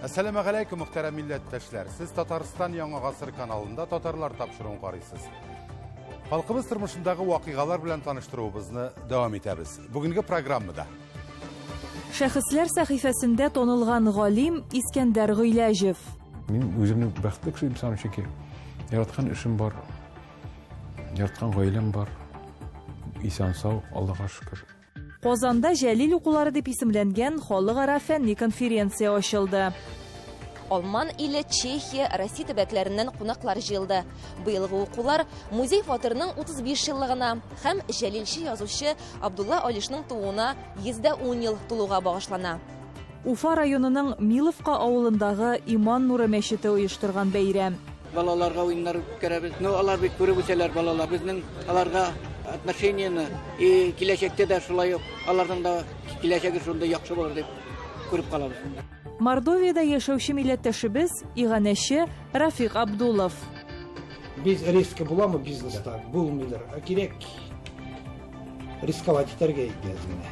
Assalamu alaikum muhterem milletteşler. Siz Tataristan Яңа Гасыр каналында татарлар тапшыруын карыйсыз. Халкыбыз тормышындагы вакыйгалар белән таныштыруыбызны дәвам итәбез. Бүгенге программада Шәхесләр сәхифәсендә танылган галим Искәндәр Гыйләҗев. Мин үземне бәхетле кеше дип саныйм, чөнки яраткан эшем бар, яраткан гаиләм бар. Исән-сау, Аллаһка шөкер. Казанда Җәлил укулары дип исемләнгән халыкара фәнни конференция ачылды. Алман иле, Чехия, Россия төбәкләреннән кунаклар җыелды. Быелгы укулар музей фатирының 35 еллыгына һәм җәлилче язучы Абдулла Алишның тууына 110 ел тулуга багышлана. Уфа районының Миловка авылындагы Иман нуры мәчете оештырган бәйрәм. Балаларга уеннар үткәрәбез. Алар бит күреп үсәләр балалар. Безнең аларга отношениены и киләчәктә дә шулай ук аларның да киләчәге шундый яхшы булыр дип күреп калабыз. Мордовиядә яшәүче милләттәшебез Иганәче Рафик Абдулов. Без риски буламы бизнеста? Булмыйдыр. Кирәк рисковать итәргә язмына.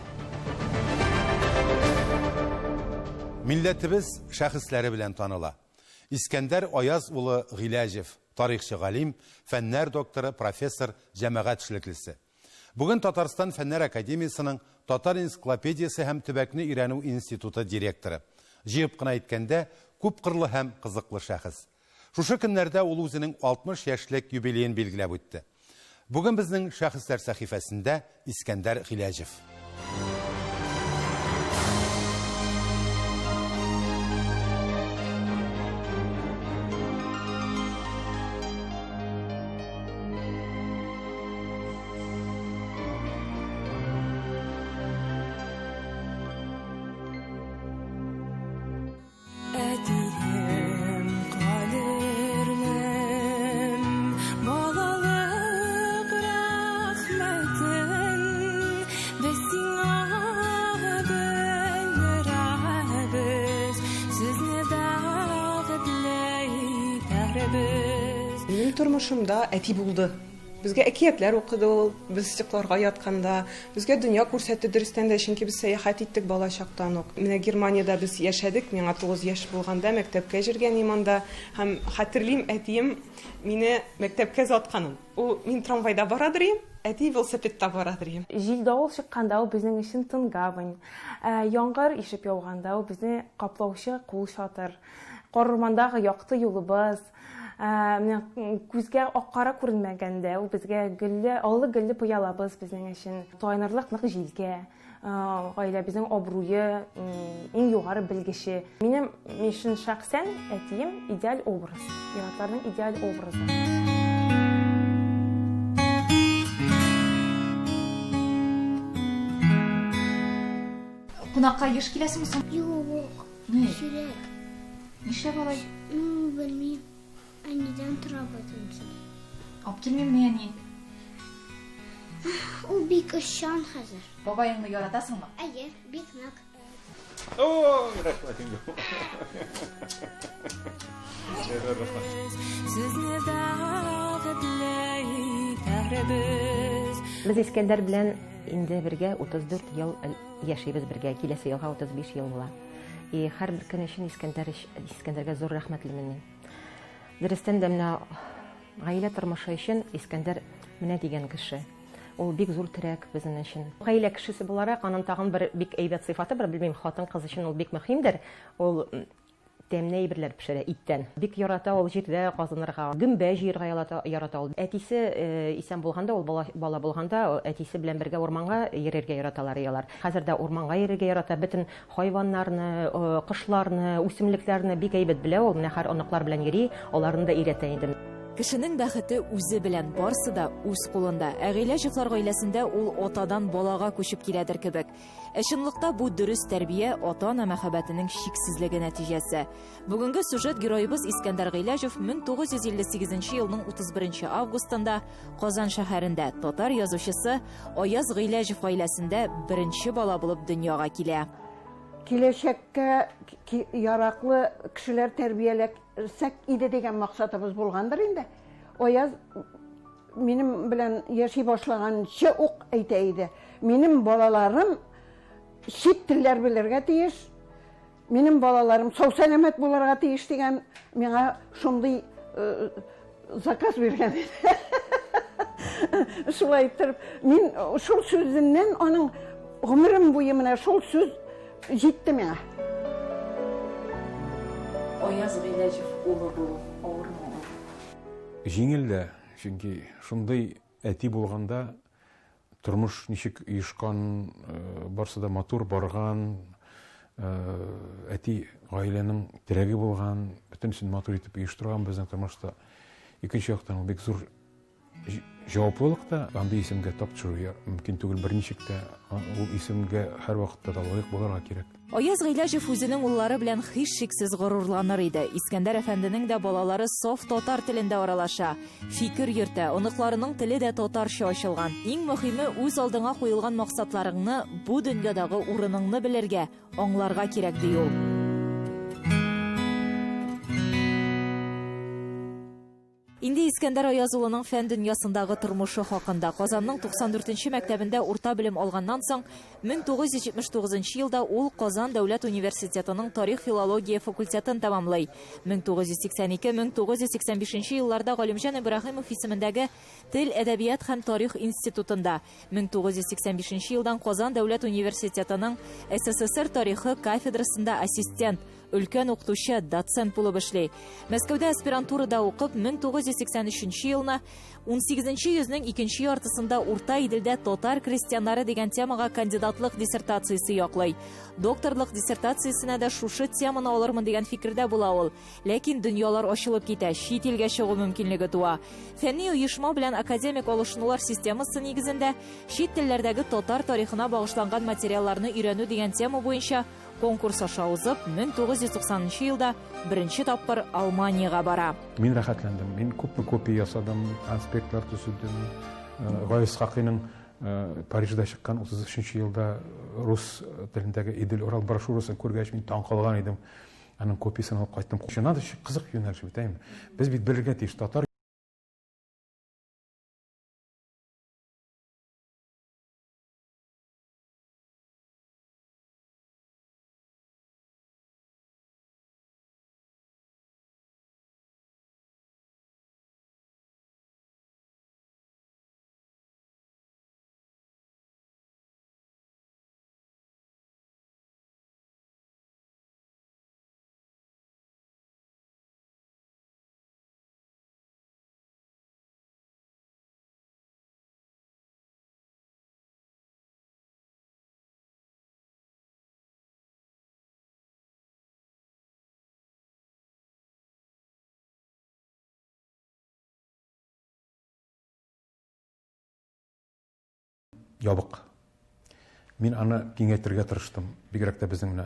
Милләтебез шәхесләре белән таныла. Искәндәр Аяз улы Гыйләҗев, тарихчы галим, фәннәр докторы, профессор, җәмәгать эшлеклесе. Бүген Татарстан Фәннәр академиясының Татар энциклопедиясе һәм төбәкне өйрәнү институты директоры. Җыеп кына әйткәндә, күп кырлы һәм кызыклы шәхес. Шушы көннәрдә ул үзенең 60 яшьлек юбилеен билгеләп үтте. Бүген безнең шәхесләр сәхифәсендә Искәндәр Гыйләҗев. Benim tормышымда әти булды. Безгә әкиятләр укыды ул, без стекларга ятканда, безгә дөнья күрсәтте дөрестән дә, чөнки без сәяхәт иттек бала чактан ук. Менә Германиядә без яшәдек, миңа 9 яшь булганда мәктәпкә җиргән иманда һәм хәтерлим әтием мине мәктәпкә затканын. Ул мин трамвайда барадыр идем, әти велосипедта барадыр идем. Җил давыл чыкканда ул безнең өчен тын гавань. Яңгыр ишеп яуганда ул безне каплаучы кул чатыр. Кормандагы якты юлыбыз, күзгә аккара күренмәгәндә ул безгә гөлле, аллы гөлле пыялабыз безнең өчен. Тайнарлык нык җилгә, гаиләбезнең абруе, иң югары белгече. Минем өчен шәхсән әтием идеаль образ, яратларның идеаль образы. Кунакка еш киләсеңме соң? Юк. Ни? Ширәк. Нишләп алай? Белмим. Әнидән тора башлыйм. Алып килмимме яни? Ул бик ышан хәзер. Бабаеңны яратасыңмы? Әйе, бик нык. О, рәхмәт инде. Без Искәндәр белән инде бергә 34 ел яшибез бергә, киләсе елга 35 ел була. И һәр бер көн өчен Искәндәргә зур рәхмәтлемен. Дөрестән дә менә гаилә тормышы өчен Искәндәр менә дигән кеше. Ул бик зур терәк безнең өчен. Гаилә кешесе буларак, аның тагын бер бик әйбәт сыйфаты бар, белмим, хатын-кыз өчен ул бик мөһимдер. Ул тәмле әйберләр пешерә иттән. Бик ярата ул җирдә казынырга, гөмбә җыярга ярата ул. Әтисе исән булганда, ул бала булганда, әтисе белән бергә урманга йөрергә яраталар ялар. Хәзер дә урманга йөрергә ярата, бөтен хайваннарны, кошларны, үсемлекләрне бик әйбәт белә ул. Менә һәр аныклар белән йөри, аларны да өйрәтә инде. Кешенең бәхете үзе белән, барсы да үз кулында. Гыйләҗевләр гаиләсендә ул атадан балага күчеп киләдер кебек. Чынлыкта бу дөрес тәрбия ата-ана мәхәббәтенең чиксезлеге нәтиҗәсе. Бүгенге сюжет героебыз Искәндәр Гыйләҗев 1958 елның 31 августында Казан шәһәрендә татар язучысы Аяз Гыйләҗев гаиләсендә беренче бала булып дөньяга килә. Киләчәккә яраклы кешеләр тәрбияләсәк иде дигән максатыбыз булгандыр инде. Аяз минем белән яши башлаганчы ук әйтә иде. Минем балаларым чит телләр белергә тиеш, Минем балаларым сау сәламәт буларга тиеш дигән миңа шундый заказ биргән иде. Шулай итеп, мин шул сүзеннән аның гомерем буе менә шул сүз җитте миңа. Аяз Гыйләҗев улы булу авырмы? Җиңел дә, чөнки шундый әти булганда тормыш ничек оешкан, барсы да матур барган, әти гаиләнең терәге булган, бөтенсен матур итеп оештырган безнең тормышта. Икенче яктан ул бик зур җаваплылык та, андый исемгә тапшыру мөмкин түгел, берничек тә ул исемгә һәрвакытта да лаек булырга кирәк. Аяз Гыйләҗев үзенең уллары белән һичшиксез горурланыр иде. Искәндәр әфәнденең дә балалары саф татар телендә аралаша, фикер йөртә, оныкларының теле дә татарча ачылган. Иң мөһиме, үз алдыңа куелган максатларыңны, бу дөньядагы урыныңны белергә, аңларга кирәк ди ул. Инде Искәндәр Аяз улының фән дөньясындагы тормышы хакында Казанның 94-нче мәктәбендә урта белем алганнан соң 1979 елда ул Казан дәүләт университетының тарих-филология факультетын тәмамлый. 1982-1985 елларда Галимҗан Ибраһимов исемендәге Тел, әдәбият һәм тарих институтында, 1985 елдан Казан дәүләт университетының СССР тарихы кафедрасында ассистент, өлкән укытучы, доцент булып эшли. Мәскәүдә аспирантурада укып, 1983 елны 18-нче йөзнең икенче яртысында Урта Иделдә татар крестьяннары дигән темага кандидатлык диссертациясе яклый. Докторлык диссертациясенә дә шушы теманы алырмын дигән фикердә була ул. Ләкин дөньялар ачылып китә, чит илгә чыгу мөмкинлеге туа. Фәнни оешма белән академик алышынулар системасы нигезендә чит телләрдәге татар тарихына багышланган материалларны өйрәнү дигән тема буенча конкурс аша узып, 1990 елда беренче тапкыр Алманиягә бара. Мин рәхәтләндем. Мин күпме копия ясадым, конспектлар төзедем. Гайс Хакыйның Парижда чыккан 33 елда рус телендәге Идел Урал брошюрасын күргәч, мин таң калган идем. Аның копиясын алып кайттым. Шунда да кызык юнәлеш бит, әйме. Без бит белергә тиеш татар ябык. Мин аны киңәйтергә тырыштым. Бигрәк тә безнең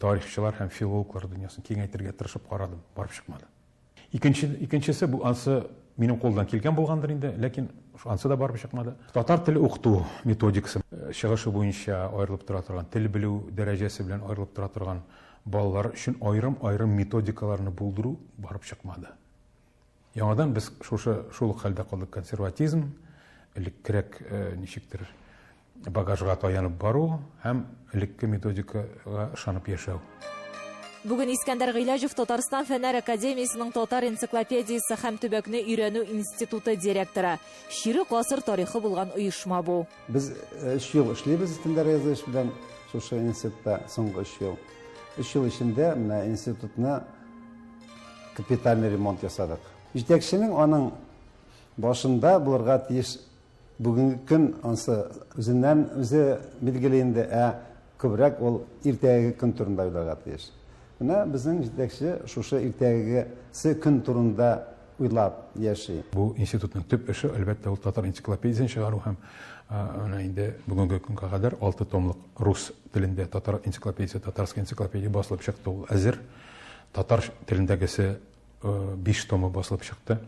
тарихчылар һәм филологлар дөньясын киңәйтергә тырышып карадым, барып чыкмады. Икенчесе бу ансы минем колдан килгән булгандыр инде, ләкин ансы да барып чыкмады. Татар теле укыту методикасы чыгышы буенча аерылып тора торган, тел белү дәрәҗәсе белән аерылып тора торган балалар өчен аерым методикаларны булдыру барып чыкмады. Яңадан без шул хәлдә калдык. Консерватизм, элеккерәк ничектер багажга таянып бару һәм элекке методикага ышанып яшәү. Бүген Искәндәр Гыйләҗев Татарстан Фәннәр академиясенең татар энциклопедиясе һәм төбәкне өйрәнү институты директоры. Ширек гасыр тарихы булган оешма бу. Без 3 ел эшлибез Искәндәр Гыйләҗев белән шушы институтта соңгы 3 ел. 3 ел эчендә менә институтны капитальный ремонт ясадык. Җитәкченең аның башында булырга тиеш бүгенге көн ансы үзеннән үзе билгеле инде, күбрәк ул иртәге көн турында уйларга тиеш. Менә безнең җитәкче шушы иртәгәге көн турында уйлап яши. Бу институтның төп эше әлбәттә ул татар энциклопедиясын чыгару һәм инде бүгенге көнгә кадәр 6 томлык рус телендә татар энциклопедиясе, татарская энциклопедия басылып чыкты. Ул әзер. Татар телендәгесе 5 томы басылып чыкты.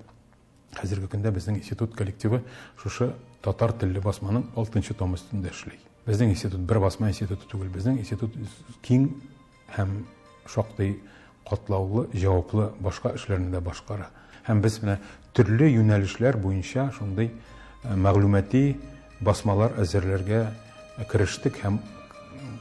Хәзерге көндә безнең институт коллективы шушы татар телле басманың 6-нчы томы өстендә эшли. Безнең институт бер басма институты түгел, безнең институт киң һәм шактый катлаулы, җаваплы башка эшләрне дә башкара. Һәм без менә төрле юнәлешләр буенча шундый мәгълүмати басмалар әзерләргә керештек һәм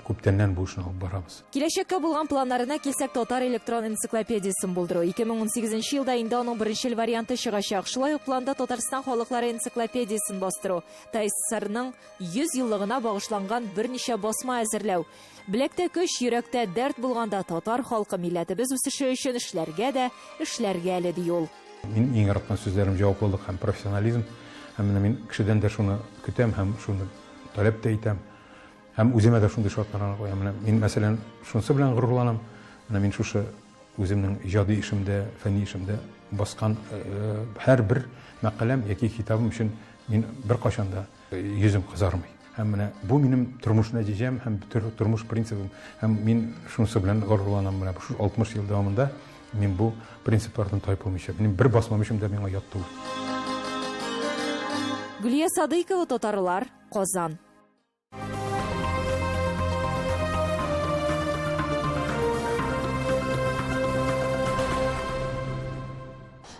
күптәннән бу эшне алып барабыз. Киләчәккә булган планнарына килсәк, Татар электрон энциклопедиясын булдыру. 2018 елда инде аның беренчел варианты чыгачак. Шулай ук планда Татарстан халыклары энциклопедиясын бастыру. ТССРның 100 еллыгына багышланган берничә басма әзерләү. Беләктә көч, йөрәктә дәрт булганда татар халкы милләтебез үсеше өчен эшләргә әле ди ул. Мин иң яраткан сүзләрем җаваплылык һәм профессионализм. Һәм менә мин кешедән дә шуны көтәм һәм шуны таләп тә итәм. Һәм үземә дә шундый шартларга куям. Менә мин мәсәлән шунысы белән горурланам. Менә мин шушы үземнең иҗади эшемдә, фәнни эшемдә баскан һәрбер мәкаләм яки китабым өчен мин беркайчан да йөзем кызармый. Һәм менә бу минем тормыш нәтиҗәм һәм тормыш принцибым. Һәм мин шунысы белән горурланам. Менә шу 60 ел дәвамында мин бу принциплардан тайпылмыйча. Минем бер басмам өчен дә миңа ят түгел. Гүлия Садыйкова, Татарлар, Казан.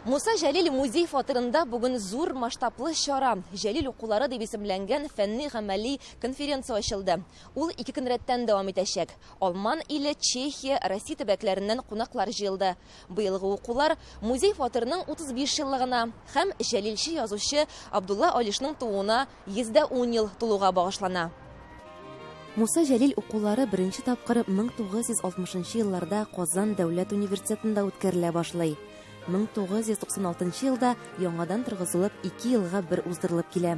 Муса Жәлил музей фатирында бүген зур масштаблы чара. Жәлил укулары дип исемләнгән фәнни-гамәли конференция ачылды. Ул 2 көн рәттән дәвам итәчәк. Алман иле, Чехия, Россия төбәкләреннән кунаклар җыелды. Быелгы укулар музей фатирының 35 еллыгына һәм Жәлилче язучы Абдулла Алишның тууына 110 ел тулуга багышлана. Муса Жәлил укулары беренче тапкыр 1960 елларда Казан дәүләт университетында үткәрелә башлый. 1996 елда яңадан торгызылып 2 елга бер уздырылып килә.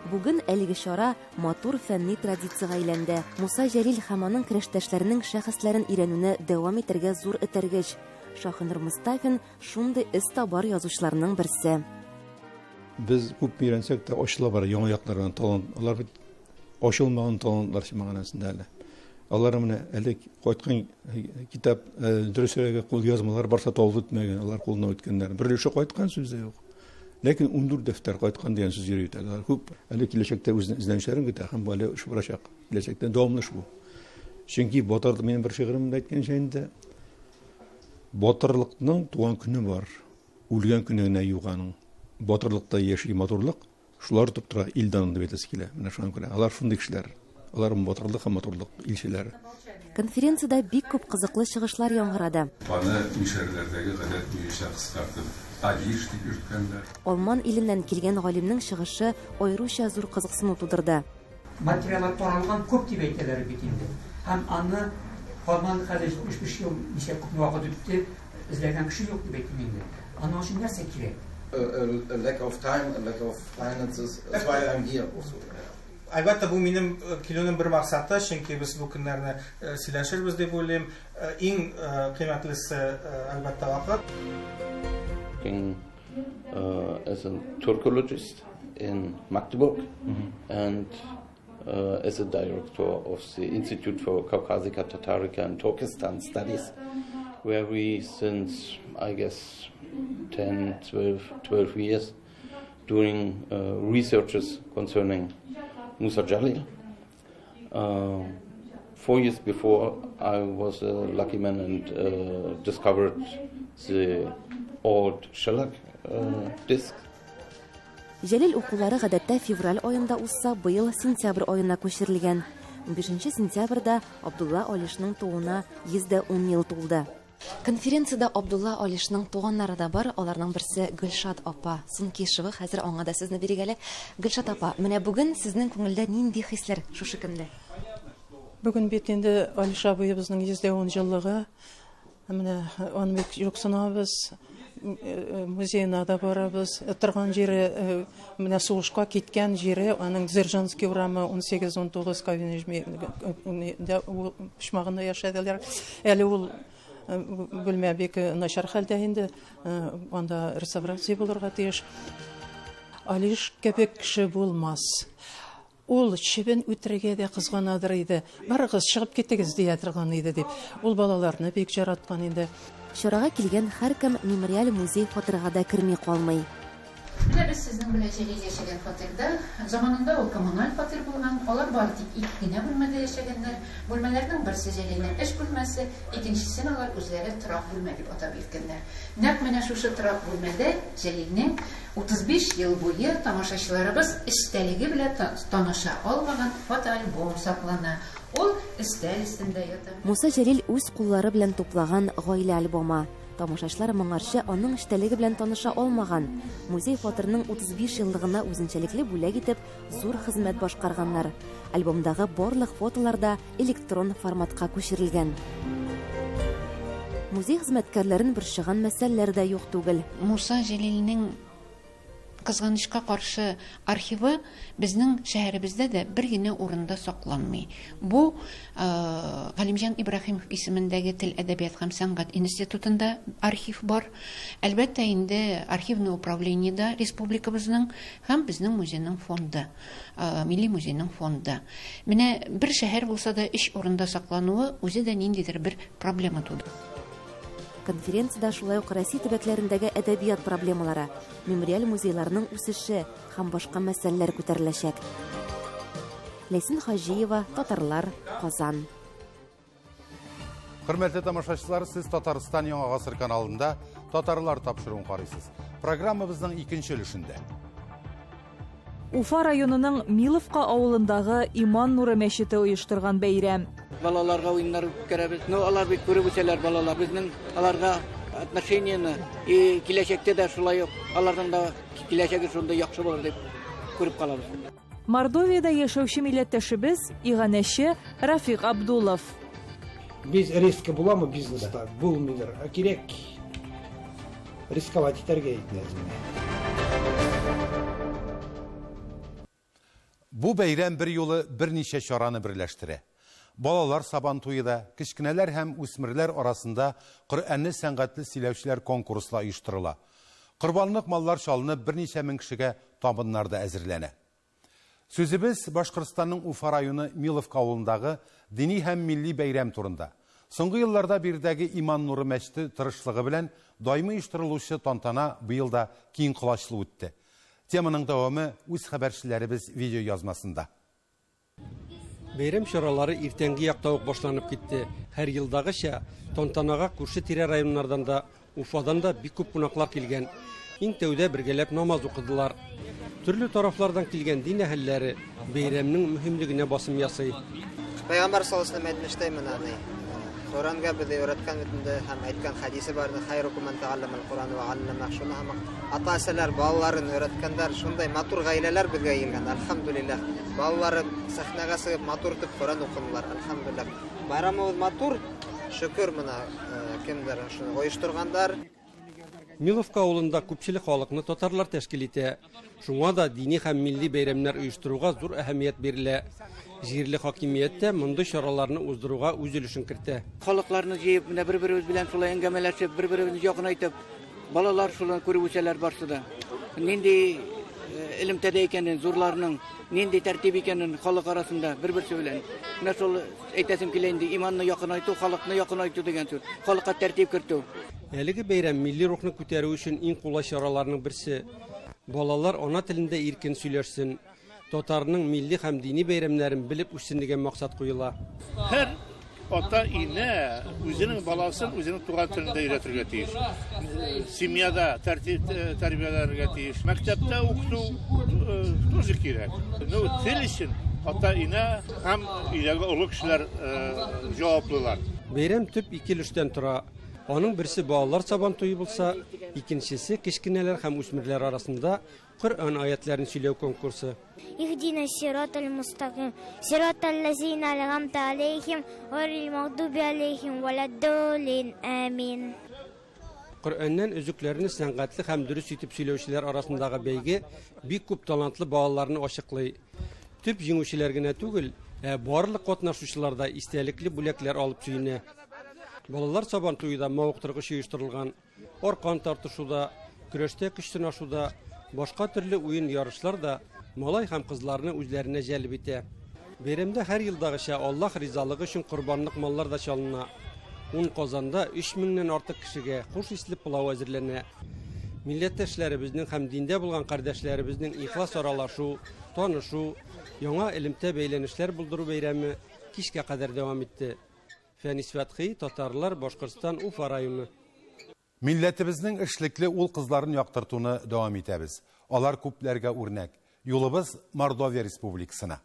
Бүген әлеге чара матур фәнни традициягә әйләнде. Муса Жәлил һәм аның көрәштәшләренең шәхесләрен өйрәнүне дәвам итәргә зур этәргеч. Шахинур Мустафин шундый истабар язучыларның берсе. Без күп өйрәнсәк тә ачыла бар яңа яклардан талант. Алар бит ачылмаган талантлар мәгънәсендә әле. Алар менә әле кайткан китап дөресрәгә кул язмалар барса табылып үтмәгән, алар кулына үткәннәр. Берлеше кайткан сүз дә юк. Ләкин 14 дәфтәр кайткан дигән сүз йөрит. Алар күп әле киләчәктә үз эзләнүләрен көтә һәм бу әле эш барачак. Киләчәктә дәвамлы бу. Чөнки Батырда минем бер шигыремдә әйткәнчә инде батырлыкның туган көне бар. Үлгән көненә юганың. Батырлыкта яши матурлык, шулар тотып тора илдан дип әйтәсе килә. Менә шуңа күрә алар шундый кешеләр. Алар батырлык һәм матурлык илчеләре. Конференцияда бик күп кызыклы чыгышлар яңгырады. Аны мишәрләрдәге гадәт буенча кыскартып, адиш дип йөрткәннәр. Алман иленнән килгән галимнең чыгышы аеруча зур кызыксыну тудырды. Материаллар таралган күп дип әйтәләр бит инде. Һәм аны Алман хәзер 75 ел ничә күп вакыт үтте, эзләгән кеше юк дип әйтим инде. Аны өчен нәрсә кирәк? A lack of time, a lack of finances. That's why I'm here also. Әлбәттә, бу минем килүнең бер максаты, чөнки biz бу көннәрне сөйләшербез дип уйлыйм. Иң кыйммәтлесе әлбәттә вакыт. As a Turkologist in Magdeburg and as a director of the Institute for Kaukasica, Tatarica and Turkestan Studies, where we since, I guess, 10, 12 years doing researches concerning Musa Жәлил. 4 years before, I was a lucky man and discovered the old shellac disc. Жәлил укулары гадәттә февраль аенда узса, быел сентябрь аена күчерелгән. 15 сентябрьдә Абдулла Алишның тууына 110 ел тулды. Конференцияда Абдулла Алишның туганнары да бар, аларның берсе Гөлшат апа. Сын кешеве хәзер аңа да сезне бирегәле. Гөлшат апа, менә бүген сезнең күңелдә нинди хисләр шушы көндә? Бүген бит инде Алиш абыебызның 110 еллыгы. Менә аны бик юксынабыз. Музейна да барабыз. Торган җире менә сугышка киткән җире, аның Дзержинский урамы 18-19 Кавинежми почмагында яшәделәр. Әле ул бүлмә бик начар хәлдә инде. Анда реставрация булырга тиеш. Алиш кебек кеше булмас. Ул чебен үтерергә дә кызганадыр иде. Барыгыз чыгып китегез дия торган иде дип. Ул балаларны бик яраткан инде. Чарага килгән һәркем мемориаль музей фатирга да керми калмый. Менә без сезнең белән Жәлил яшәгән фатирда, заманында ул коммуналь фатир булган, алар бар тик 2 генә бүлмәдә яшәгәннәр. Бүлмәләрнең берсе Жәлилнең эш бүлмәсе, икенчесен алар үзләре торак бүлмә дип атап йөргәннәр. Нәкъ менә шушы торак бүлмәдә Жәлилнең 35 ел буе тамашачыларыбыз эчтәлеге белән таныша алмаган фотоальбом саклана. Ул өстәл өстендә ята. Муса Җәлил үз куллары белән туплаган гаилә альбомы. Тамашачылар моңарчы аның эштәлеге белән таныша алмаган. Музей фатирының 35 еллыгына үзенчәлекле бүләк итеп зур хезмәт башкарганнар. Альбомдагы барлык фотолар да электрон форматка күчерелгән. Музей хезмәткәрләрен борчыган мәсьәләләр дә юк түгел. Муса Җәлилнең кызганычка каршы архивы безнең шәһәребездә дә бер генә урында сакланмый. Бу Галимҗан Ибраһимов исемендәге Тел, әдәбият һәм сәнгать институтында архив бар. Әлбәттә инде архивный управлениедә республикабызның һәм безнең музейның фонды, Милли музейның фонды. Менә бер шәһәр булса да 3 урында саклануы үзе дә ниндидер бер проблема туды. Конференцияда шулай ук Россия төбәкләрендәге әдәбият проблемалары, мемориаль музейларның үсеше һәм башка мәсьәләләр күтәреләчәк. Ләйсин Хаҗиева, Татарлар, Казан. Хөрмәтле тамашачылар, сез Татарстан Яңа гасыр каналында Татарлар тапшыруын карыйсыз. Программабызның икенче өлешендә. Уфа районының Миловка авылындагы Иман нуры мәчете оештырган бәйрәм. Балаларга уеннар үткәрәбез. Алар бит күреп үсәләр балалар. Безнең аларга отношениене киләчәктә дә шулай ук аларның да киләчәге шунда яхшы булыр дип күреп калабыз. Мордовиядә яшәүче милләттәшебез Иганәче Рафик Абдулов. Без риска буламы бизнеста? Булмыйдыр. Кирәк рисковать итәргә ләзим. Бу бәйрәм бер юлы берничә чараны берләштерә. Балалар сабан туйыда, кечкенәләр һәм үсмерләр арасында Коръәнне сәнгатьле сөйләүчеләр конкурслары оештырыла. Корбанлык маллар чалынып, берничә мең кешегә табыннар да әзерләнә. Сүзебез Башкортстанның Уфа районы Миловка авылындагы дини һәм милли бәйрәм турында. Соңгы елларда биредәге Иман нуры мәчете тырышлыгы белән даими оештырылучы тантана быел да киң колачлы үтте. Теманың дәвамы үз хәбәрчеләребез видео язмасында. Бәйрәм чаралары иртәнге якта ук башланып китте. Һәр елдагыча тантанага күрше тирә районнардан да, Уфадан да бик күп кунаклар килгән. Иң тәүдә бергәләп намаз укыдылар. Төрле тарафлардан килгән дин әһелләре бәйрәмнең мөһимлегенә басым ясый. Пәйгамбәр саллаллаһу алейһи ва сәлләм Құранға бізде өйрәткән битендә һәм әйткән хадисе барды. Хайрукум ман тәгаллама ал-Qur'ан ва аллама. Шуны һәм ата-әсәләр балаларын өйрәткәннәр, шундай матур гаиләләр безгә килгән. Алхамдулиллах. Балалары сәхнәгә сыгып матур итеп Qur'ан укыдылар. Алхамдулиллах. Байрамыбыз матур. Шөкер менә кемдер шуны оештыргандар. Миловка авылында күпчелек халыкны татарлар тәшкил итә. Шуңа да дини һәм милли бәйрәмнәр оештыруга зур әһәмият бирелә. Җирле хакимияттә мондый чараларны уздыруга үз өлешен кертә. Халыкларны җыеп, менә бер-беребез белән шулай әңгәмәләшеп, бер-беребезне якынайтып, балалар шулай күреп үсәләр барсыда. Нинди элемтәдә икәнен, зурларның нинди тәртип икәнен халык арасында бер-берсе белән. Менә шул әйтәсем килә инде, иманны якынайту, халыкны якынайту дигән сүз. Халыкка тәртип кертү. Әлеге бәйрәм милли рухны күтәрү өчен иң кулай чараларның берсе. Балалар ана телендә иркен сөйләшсен. Татарның милли һәм дини бәйрәмнәрен белеп үссен дигән максат куела. Һәр ата-ина үзенең баласын үзенең туган телендә өйрәтергә тиеш. Семьяда тәрбияләргә тиеш. Мәктәптә укыту тоже кирәк. Тел өчен ата-ина һәм өйдәге олы кешеләр җаваплылар. Бәйрәм төп ике өлештән тора. Аның берсе балалар сабан туйы булса, икенчесе кечкенәләр һәм үсмерләр арасында Коръән аятларын сөйләү конкурсы. Ихдина сиратал мустақим, сиратал лазина ан'амта алейхим, гайрил магдуби алейхим валад-даллин. Амин. Коръәннән өзекләрне сәнгатьле һәм дөрес итеп сөйләүчеләр арасындагы бәйге бик күп талантлы балаларны ачыклый. Төп җиңүчеләр генә түгел, барлык катнашучылар да истәлекле бүләкләр алып сөенә. Балалар сабан туйда мавыктыргыч оештырылган, аркан тартышуда, көрәштә көч сынашуда, башка төрле уен ярышлар да малай һәм кызларны үзләренә җәлеп итә. Бәйрәмдә һәр елдагыча Аллаһ ризалыгы өчен курбанлык маллар да чалына. 10 Казанда 3000-нән артык кешегә хуш исле пылау әзерләнә. Милләттәшләребезнең һәм диндә булган кардәшләребезнең ихлас аралашу, танышу, яңа элемтә бәйләнешләр булдыру бәйрәме кичкә кадәр дәвам итте. Фәнис Фәтхи, Татарлар, Башкортстан, Уфа районы. Милләтебезнең эшлекле ул кызларын яктыртуны дәвам итәбез. Алар күпләргә үрнәк. Юлыбыз Мордовия Республикасына.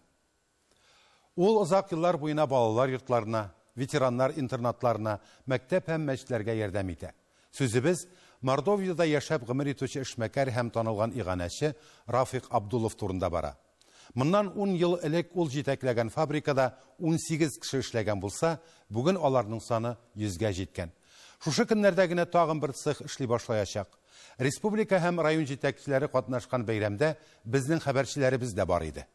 Ул озак еллар буена балалар йортларына, ветераннар интернатларына, мәктәп һәм мәчетләргә ярдәм итә. Сүзебез Мордовияда яшәп гомер итүче эшмәкәр һәм танылган иганәче Рафик Абдулов турында бара. Моннан 10 ел элек ул җитәкләгән фабрикада 18 кеше эшләгән булса, бүген аларның саны 100-гә җиткән. Шушы көннәрдә генә тагын бер цех эшли башлаячак. Республика һәм район җитәкчеләре катнашкан бәйрәмдә безнең хәбәрчеләребез дә бар иде.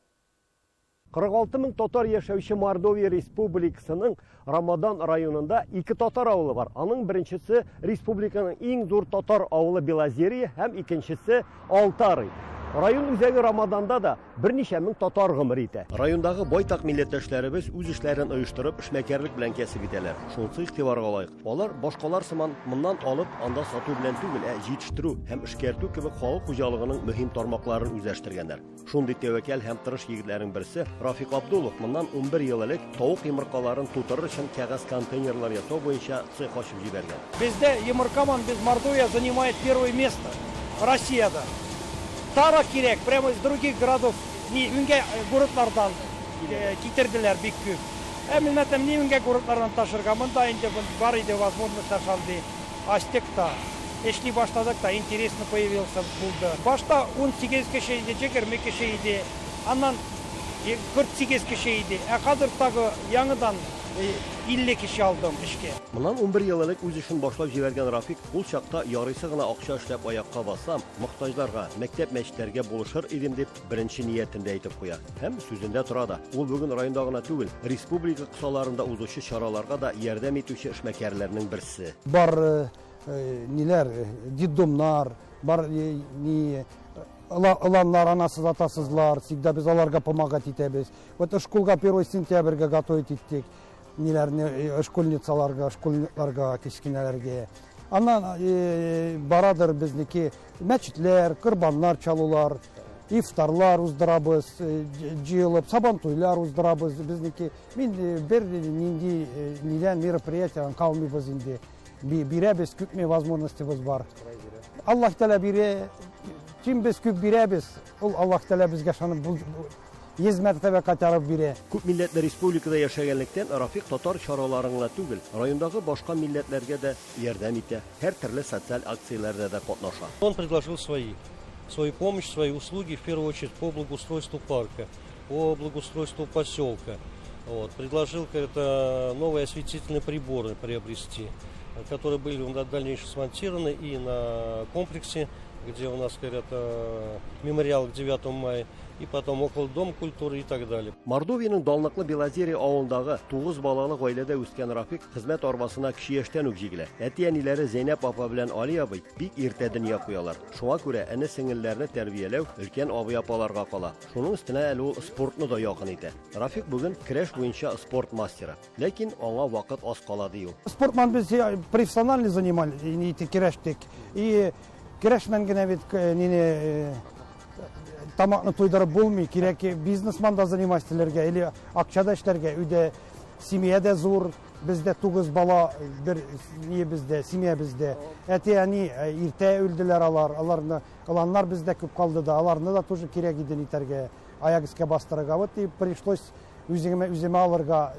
46 мең татар яшәүче Мордовия Республикасының Рамадан районында 2 татар авылы бар. Аның беренчесе республиканың иң зур татар авылы Белозерье һәм икенчесе Алтарый. Район үзәге Рамаданда да берничә мең татар гомер итә. Райондагы байтак милләттәшләребез үз эшләрен оештырып, эшмәкәрлек белән кәсеп итәләр. Шунысы игътибарга лаек. Алар башкалар сыман моннан алып, анда сату белән түгел, җитештерү һәм эшкәртү кебек халык хуҗалыгының мөһим тармакларын үзләштергәннәр. Шундый тәвәккәл һәм тырыш егетләрнең берсе Рафик Абдулов моннан 11 ел элек тавык йомыркаларын тутырыр өчен кәгазь контейнерлар ясау буенча цех ачып җибәргән. Бездә йомыркаман без Мордовия занимает первое место. Россияда. Тара кирәк, прямо из других городов, үнгә городlardan китерделәр бик күп. Милләтем ни үнгә городlardan ташырга, монда инде бар иде возможность ташалды. Астекта, эшли башладык та, интересно появился булды. Башта 18 кеше иде, 20 кеше иде, аннан 48 кеше иде. Хәзер тагы яңадан 50 кеше алдым эшкә. Моннан 11 ел элек үз эшен башлап җибәргән Рафик ул чакта ярыйсы гына акча эшләп аякка бассам, мохтаҗларга, мәктәп мәчетләргә булышыр идем дип беренче ниятендә әйтеп куя. Һәм сүзендә тора да. Ул бүген районда гына түгел, республика кысаларында узучы чараларга да ярдәм итүче эшмәкәрләрнең берсе. Бар ниләр, детдомнар, бар ни Аланнар, анасыз, атасызлар, всегда без аларга помогать итәбез. Вот школга 1 сентябрьгә готовить иттек. Ниләрне школьникларга, кечкенәләргә. Аннан барадыр безнеке мәчетләр, корбаннар чалулар, ифтарлар уздырабыз, җыелып, сабантуйлар уздырабыз безнеке. Мин бер нинди нидән мероприятиен калмыйбыз инде. Бирәбез, күпме возможностебыз бар. Аллаһ Тәала бирә, ким без күп бирәбез, ул Аллаһ Тәала безгә шуны Езмәттәбә кайтарып бирә. Күп милләтле республикада яшәгәнлектән Рафик татар чараларына түгел, райондагы башка милләтләргә дә ярдәм итә, һәр төрле социаль акцияләрдә дә катнаша. Он предложил свою помощь, свои услуги, в первую очередь по благоустройству парка, по благоустройству поселка. Предложил новые осветительные приборы приобрести, которые были в дальнейшем смонтированы и на комплексе, где у нас, мемориал к 9 мая, и потом около Дом культуры и так далее. Мордовияның данлыклы Белозерье авылындагы 9 балалы гаиләдә үскән Рафик хезмәт арбасына кеше яшьтән үк җигелә. Әти-әниләре Зәйнәп апа белән Али абый бик иртә дөнья куялар. Шуңа күрә әне сеңелләрне тәрбияләү өлкән абый апаларга кала. Шуның өстенә әле ул спортны да якын итә. Рафик бүген көрәш буенча спорт мастеры. Ләкин аңа вакыт аз кала ди ул. Спортман без профессионально занимались, и көрәштек. И көрәшмән генә бит нине тамакны туйдырып булмый, кирәк бизнесман да занимательләргә, или акчада эшләргә, үдә семьяда зур, бездә 9 бала, бер бездә, семья бездә. Әти-әни иртә үлделәр аларны бездә күп калды да, аларны да тоже кирәк иде итәргә, аяк искә бастырырга. Вот и пришлось үземә алырга.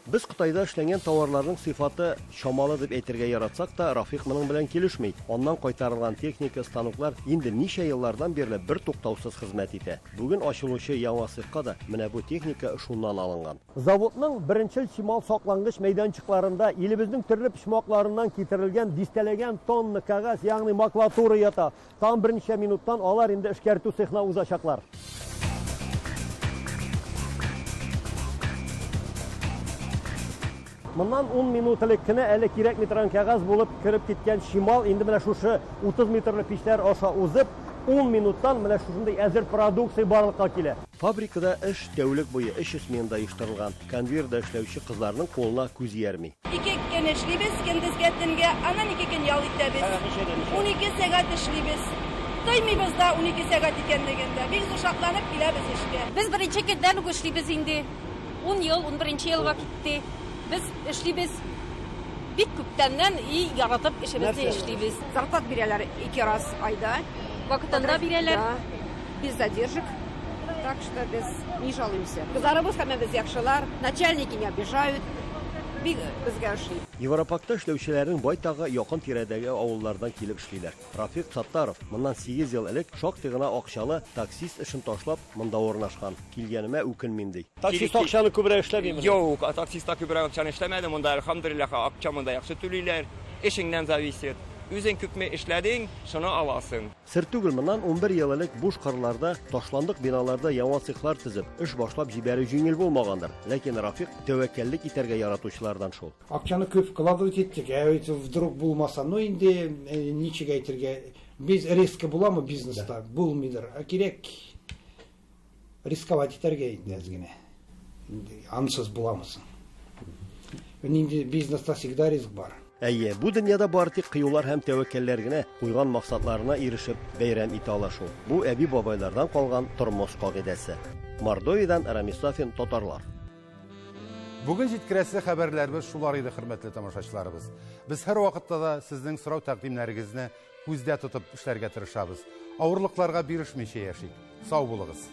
Без Кытайда эшләнгән товарларның сыйфаты шамалы дип әйтергә яратсак та, Рафик моның белән килешми. Аннан кайтарылган техника, станоклар инде ничә еллардан бирле бер туктаусыз хезмәт итә. Бүген ачылучы яңа цехка да менә бу техника шуннан алынган. Заводның беренчел чимал саклангыч мәйданчыкларында илебезнең төрле пичмакларыннан китерелгән дистәләгән тонна кәгазь, ягъни макулатура ята. Там берничә минуттан алар инде эшкәртү цехына узачаклар. Моннан 10 минут элек кенә әле кирәкми торган кәгазь булып киреп киткән шимал инде менә шушы 30 метрлы пичләр аша узып, 10 минуттан менә шушындай әзер продукция барлыкка килә. Фабрикада эш тәүлек буе эш сменада оештырылган. Конвейерда эшләүче кызларның кулына күз иярми. 2 көн эшлибез, көндезгә төнгә, аннан 2 көн ял итәбез. 12 сәгать эшлибез. Тоймыйбыз да 12 сәгать икәнлегендә. Бик шатланып киләбез эшкә. Без беренче көндән үк эшлибез инде. 10 ел, 11 елга китте. Biz эшлибез бик күптәннән и яратып эшебезне эшлибез. Зарплат бирәләр 2 раз айда. Вакытында бирәләр. Без задержек. Так что без не жалуемся. Кызларыбыз һәммәбез яхшылар, начальники не обижают. Бик безгә ошый. Европакта эшләүчеләрнең байтагы якын тирәдәге авыллардан килеп эшлиләр. Рафик Саттаров моннан 8 ел элек шактый гына акчалы таксист эшен ташлап монда урнашкан. Килгәнемә үкенмим ди. Таксист акчаны күбрәк эшләмиме? Юк, таксистта күбрәк акчаны эшләмәдем. Монда әлхәмдүлилләһ акчамны яхшы түлиләр. Эшеңнән зависит. Үзең күпме эшләдең, шуны аласың. Сер түгел, моннан 11 ел элек буш кырларда, ташландык биналарда яңа цехлар төзеп, эш башлап җибәрү җиңел булмагандыр. Ләкин Рафик тәвәккәллек итәргә яратучылардан шул. Акчаны көп вкладывать иттек, вдруг булмаса, ну инде ничек әйтергә, без риски буламы бизнеста? Булмыйдыр. Кирәк рисковать итәргә инде әзгенә. Ансыз буламысың. Инде бизнеста всегда риск бар. Әйе, бу дөньяда бар тик кыюлар һәм тәвәккәлләр генә куйган максатларына ирешеп бәйрәм итә ала шул. Бу әби-бабайлардан калган тормыш кагыйдәсе. Мордовиядан Рамис Сафин, татарлар. Бүген җиткерәсе хәбәрләребез шулар иде, хөрмәтле тамашачыларыбыз. Без һәр вакытта да сезнең сорау тәкъдимнәрегезне күздә тотып эшләргә тырышабыз. Авырлыкларга бирешмичә яшик. Сау булыгыз.